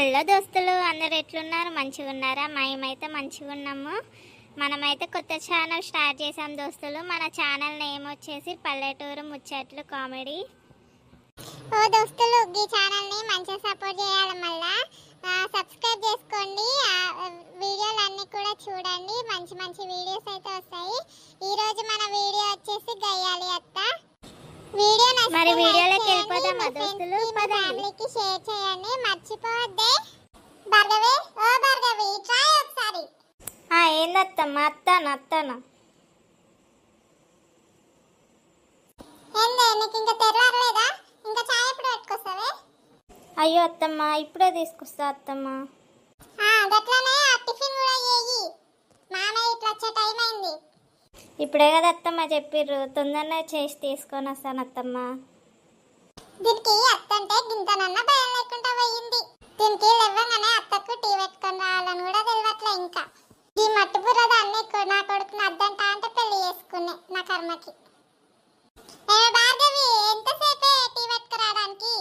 Hello దోస్తులు, అందరు ఎట్లున్నారు? మంచిగా ఉన్నారా? మేమైతే మంచిగా ఉన్నాము. మనమైతే కొత్త ఛానల్ స్టార్ట్ చేసాం దోస్తులు. మన ఛానల్ నేమ్ వచ్చేసి పల్లెటూరు ముచ్చట్లు కామెడీ. ఓ దోస్తులు, ఈ ఛానల్ని మంచిగా సపోర్ట్ చేయాలి. మళ్ళీ సబ్స్క్రైబ్ చేసుకోండి. వీడియోలన్నీ కూడా చూడండి. మంచి మంచి వీడియోస్ అయితే వస్తాయి. ఈరోజు మన వీడియో వచ్చేసి గయ్యాలి అత్త వీడియో. మరి వీడియోలోకి వెళ్ళిపోదామా దోస్తులు? ఫ్యామిలీకి షేర్ చేయండి, మర్చిపోవద్దే. భార్గవి, ఓ భార్గవి, ట్రై ఒకసారి. ఏందత్తమ్మా? అత్తానా ఏందే, నీకు ఇంకా తెరవలేదా? ఇంకా చాయ్ ఎప్పుడు పెట్టుకొస్తావే? అయ్యో అత్తమ్మ, ఇప్పుడే తీసుకొస్తా అత్తమ్మ. గట్లనే టిఫిన్ కూడా చేయి, మామయ్య ఇట్లా వచ్చే టైం అయింది. ఇప్పుడే కదా అత్తమ్మ చెప్పిర్రు, తొందరనే చేసి తీసుకొని వస్తాను అత్తమ్మ. దీనికి అత్త అంటే గింతనన్నా భయం లేకుండా పోయింది. దీనికి లేవగానే అత్తకు టీ పెట్టుకొని రావాలని కూడా తెలియట్లే. ఇంకా ఈ మట్టి బుర్రద అన్ని నా కొడుకుని అద్దంట అంటే పెళ్లి చేసుకునే నా కర్మకి. భార్గవి, ఎంతసేపే టీ పెట్టుకురావడానికి?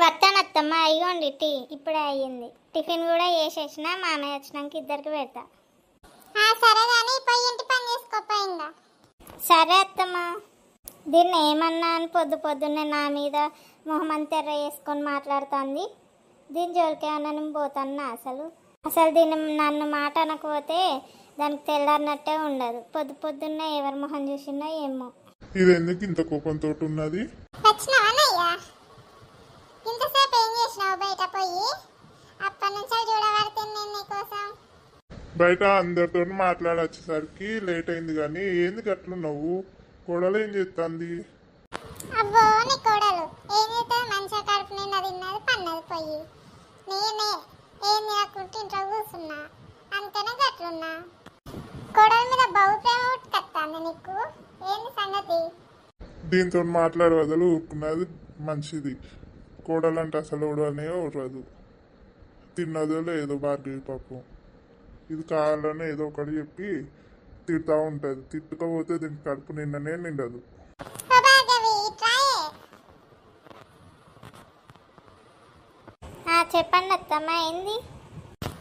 వస్తానత్తమ్మ, అయ్యోండి టీ ఇప్పుడే అయ్యింది. టిఫిన్ కూడా వేసేసిన, మామయ్య వచ్చినాక ఇద్దరికి పెడతా. సరే కానీ పోయి ఇంటి పని చేసుకోపోయిందా? సరే అత్తమ్మ. దీన్ని ఏమన్నా అని పొద్దున్నే నా మీద మొహమ్మన్ తెర్ర వేసుకొని మాట్లాడుతుంది. దీని జోలికి ఏమన్నా నేను పోతాను? అసలు దీన్ని నన్ను మాట అనకపోతే దానికి తెల్లారినట్టే ఉండదు. పొద్దున్నే ఎవరి మొహం చూసినా ఏమో. ఇది ఎందుకు ఇంత కోపంతో ఉన్నది? ఇంతసేపు ఏం చేసినావు బయట పోయి? అప్పటి నుంచి చూడబడుతుంది నేను నీకోసం. బయట అందరితో మాట్లాడొచ్చేసరికి లేట్ అయింది. కానీ ఏంది అట్లున్నావు? కోడలు ఏం చేస్తుంది? అబ్బో, నీ కోడలు ఏం చేస్తుంది? మంచిగా కడుపు నిండా తిన్నది, పన్నది పోయి. నేనే ఏం తినకుంటే ఇంట్లో కూర్చున్నా, అంతేనే గట్లున్నా. కోడల మీద బహు ప్రేమ ఉట్టుకొస్తుంది నీకు. ఏంది సంగతి? దీంతో మాట్లాడే వదలు ఊరుకున్నది మంచిది. కోడలు అంటే అసలు ఓడనే ఓడదు. తిన్నదో లేదో భార్గవి పాపం. ఇది కావాలనే ఏదో ఒకటి చెప్పి తిడతా ఉంటుంది. తిట్టుకపోతే దీనికి కడుపు నిండనే నిండదు. చెప్పండి అత్తమ్మ, ఏంది?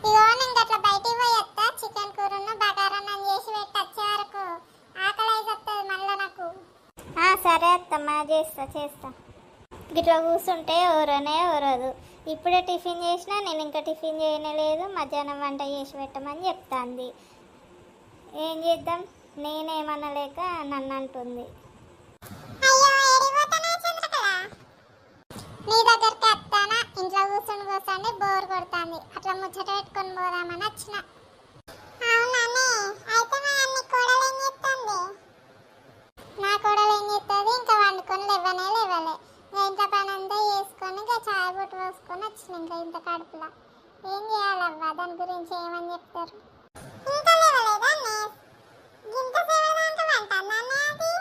ఇగో నేను అట్లా బయటికి పోయి వస్తా. చికెన్ కూరను బగారన్నం చేసి పెట్టి వచ్చే వరకు ఆకలి అయిపోతుంది మళ్ళీ నాకు. సరే అత్తమ్మ, చేస్తా. ఇట్లా కూర్చుంటే ఓరనే ఓరదు. ఇప్పుడే టిఫిన్ చేసినా, నేను ఇంకా టిఫిన్ చేయలేదు. మధ్యాహ్నం వంట చేసి పెట్టమని చెప్తాంది. ఏం చేద్దాం, నేనేమనలేక నన్ను అంటుంది. నీ దగ్గరికి వస్తానా? ఇంట్లో కూర్చొని బోర్ కొడుతుంది. అట్లా ముచ్చట పెట్టుకొని పోదామని వచ్చిన. నా కోడలు ఏం చేస్తుంది? ఇంకా వండుకొని లేవలే. ఇంట్లో పని అంతా చేసుకొని ఇంకా చాయ్ బొట్టు పోసుకొని వచ్చిన. ఇంకా ఇంత కడుపులా ఏం చేయాలవ్వా? దాని గురించి ఏమని చెప్తారు? ఇంకా లేవలేదా? ఇంత సేవదాంక వంటానే అది.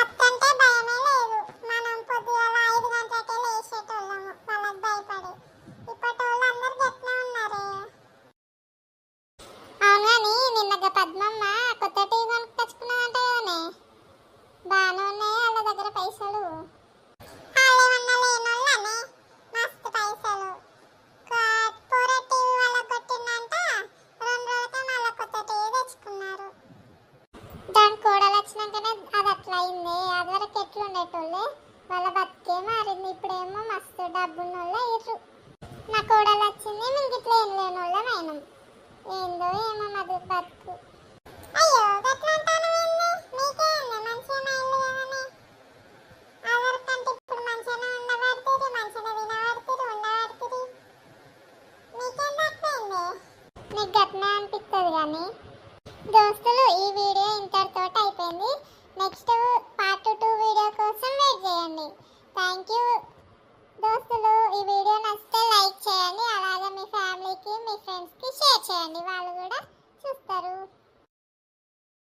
అత్తంటే భయమే లేదు. మనం పొద్దుగాల 5 గంటలకే లేచేటోళ్ళము వాళ్ళకి భయపడి. ఇప్పటి వాళ్ళు అందరు గట్టినే ఉన్నారే. అవును కానీ నిన్నగా పద్మమ్మ కొత్త టీవీ కొనుక్కొచ్చుకున్నాదంట కదనే. బాగానే ఉన్నాయి వాళ్ళ దగ్గర పైసలు. వాళ్ళేమన్నా లేనోళ్ళనే, మస్తు పైసలు. పూర టీవీ వాళ్ళకి కొట్టిందంట. 2 రోజులకే మళ్ళీ కొత్త టీవీ తెచ్చుకున్నారు. దాని కోడలు వచ్చినాకనే అది అట్లా అయింది. అది వరకు ఎట్లుండేటోళ్ళే, వాళ్ళ బతికే మారింది. ఇప్పుడేమో మస్తు డబ్బున్నోళ్ళే అయ్యారు. నా కోడలు వచ్చింది, మేము ఇట్లా ఏం లేనోళ్ళం అయినాం. ఏందో ఏమో మధు బతుకు. అయ్యో గట్లా అంటాను. మీకేంది మంచిగానే ఇల్లు కదనే. అదరికంటే ఇప్పుడు మంచిగానే ఉండబడుతుంది, మంచిగా వినబడుతుంది, ఉండబడుతుంది. మీకేం తక్కువైంది? నీకు గట్నే అనిపిస్తుంది. కానీ దోస్తులు, ఈ వీడియో ఇంతటితో అయిపోయింది. నెక్స్ట్ పార్ట్ 2 వీడియో కోసం వెయిట్ చేయండి. థ్యాంక్ యూ దోస్తులు. ఈ వీడియో నచ్చితే లైక్ చేయండి. అలాగే మీ ఫ్యామిలీకి, మీ ఫ్రెండ్స్కి షేర్ చేయండి, వాళ్ళు కూడా చూస్తారు.